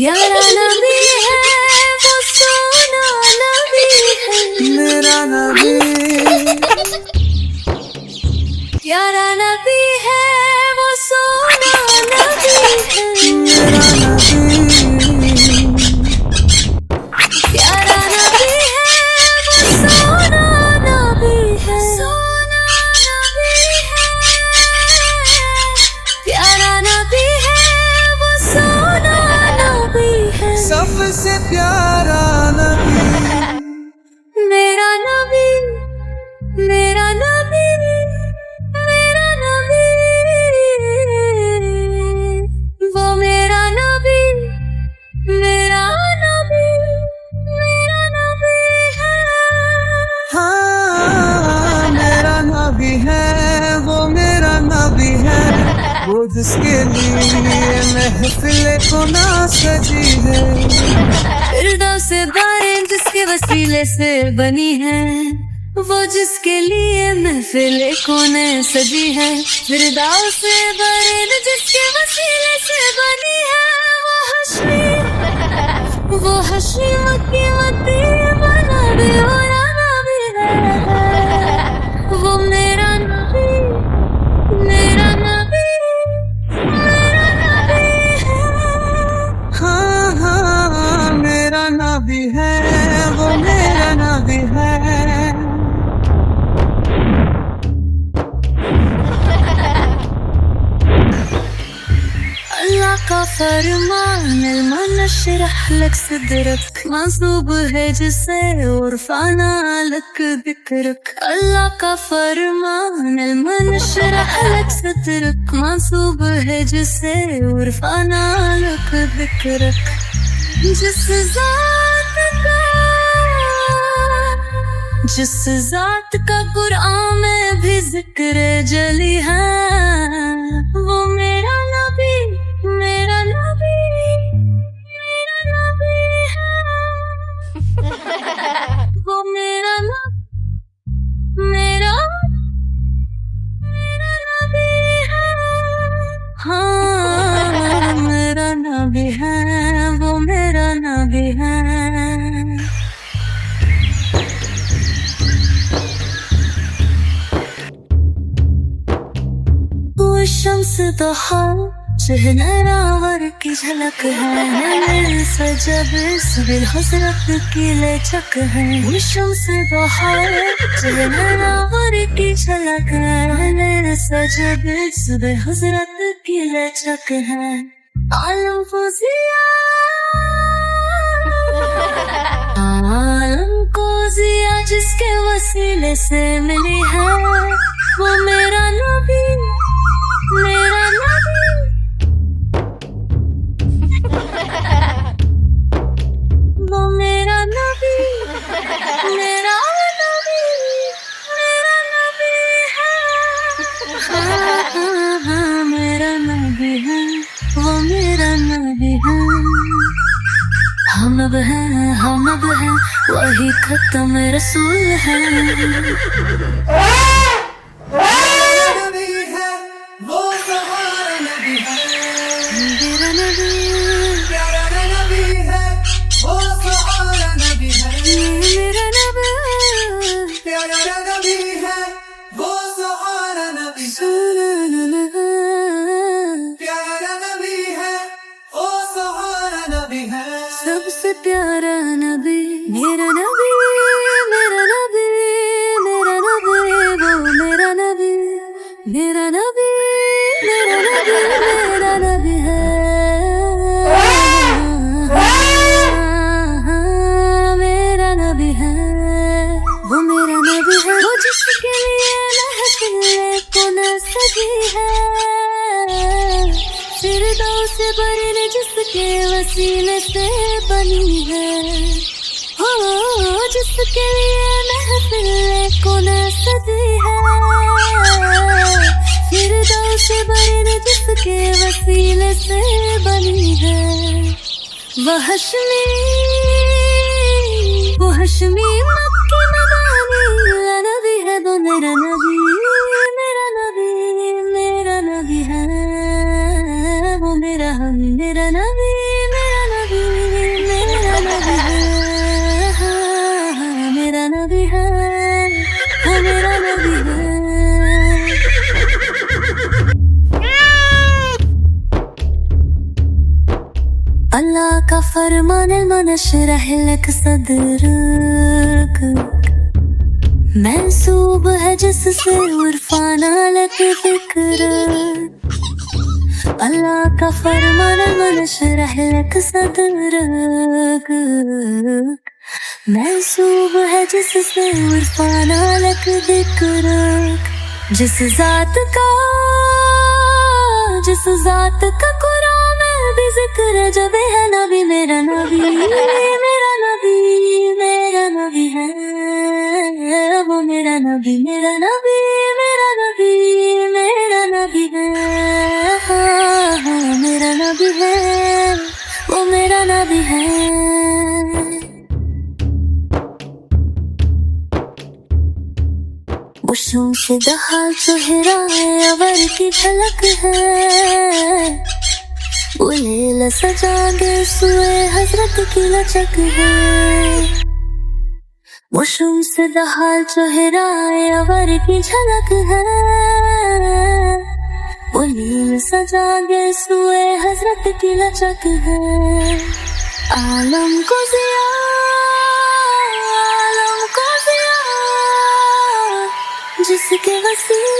प्यारा नबी है वो, सोना नबी है मेरा नबी। प्यारा नबी है वो, सोना नबी है मेरा नबी। प्यारा नबी है वो, सोना नबी है, सोना नबी है। प्यारा नबी है वो, सोना नबी है, सबसे प्यारा नबी। मेरा नबी, मेरा नबी, मेरा नबी, वो मेरा नबी, मेरा नबी, मेरा नबी है। हाँ, मेरा नबी है वो, मेरा नबी है वो, जिसके लिए महफिल को ना सजी है। फिरदौस दारें जिसके वसीले से बनी है, वो जिसके लिए महफिल कोने सजी है। फिरदौस दारें जिसके वसीले से बनी है, वो हश्मी मक्की मती बना दे, मेरा नबी है वो, मेरा नबी, मेरा नबी, मेरा नबी है। हाँ हाँ, मेरा नबी है वो, मेरा नबी है। अल्लाह का फरमान नशरह लक सदरक, मंसूब है जिसे उर्फाना लक दिक्रक। अल्लाह का फरमान नशरह लक सदरक, मंसूब है जिसे उर्फाना लक दिक्रक। जिस जात का कुरान में भी जिक्र जली है, वो मेरा नबी, मेरा नबी, मेरा नबी है। वो मेरा नबी, मेरा, मेरा नबी है। हाँ, मेरा नबी है वो, मेरा नबी है। शम्स दुहा शहनावर की झलक है, सजब सुबिल हसरत की लचक है। वो शम्स दुहा शहनावर की झलक है, सजब सुबिल हसरत की लचक है। आलम फुजिया, आलम को जिया जिसके वसीले से मिली है, वो मेरा नबी, मेरा नबी। वो मेरा नबी, मेरा नबी, मेरा नबी है। हाँ, मेरा नबी है वो, मेरा नबी है। हम अब हैं, हम अब हैं, वही खत्म रसूल है। मेरा नबी, प्यारा नबी है वो, सहारा नबी है। मेरा नबी, प्यारा नबी है वो, सहारा नबी है। प्यारा नबी है वो, सहारा नबी है। सबसे प्यारा नबी, मेरा नबी, मेरा नबी, मेरा नबी, वो मेरा नबी, मेरा नबी, मेरा नबी, मेरा नबी है। मेरा नबी है वो, मेरा नबी है वो, जिसके लिए महफिल को न सजी है। फिरदौस बरन जिसके वसीले से बनी है, हो जिसके लिए महफिल को न सजी है। फिरदौस बरन जिसके वसीले से बनी है, वह हश्मी, वो हश्मी मक्की मदानी नबी है वो, मेरा नबी, मेरा नबी, मेरा नबी है वो, मेरा नबी, मेरा नबी, अल्लाह का फरमान मनशरह लक सदरक, मंसूब है जिससे उर्फाना लक फिक्र। अल्लाह का फरमान मनशरह लक सदरक, मंसूब है जिससे उर्फाना लक फिक्र। जिस ज़ात का कुरान में भी जिक्र जब है नबी, मेरा नबी, मेरा नबी, मेरा नबी है वो, मेरा नबी, मेरा नबी, मेरा नबी, मेरा नबी है, मेरा नबी है वो, मेरा नबी है। वो शमशद हाल चेहरा है, अवर की झलक है, वो लैला सजा के सुए हजरत की लचक है। वो शमशद हाल चेहरा है, अवर की झलक है, वो लैला सजा के सुए हजरत की लचक है। आलम को जिया, आलम को जिया, जिसके वसीले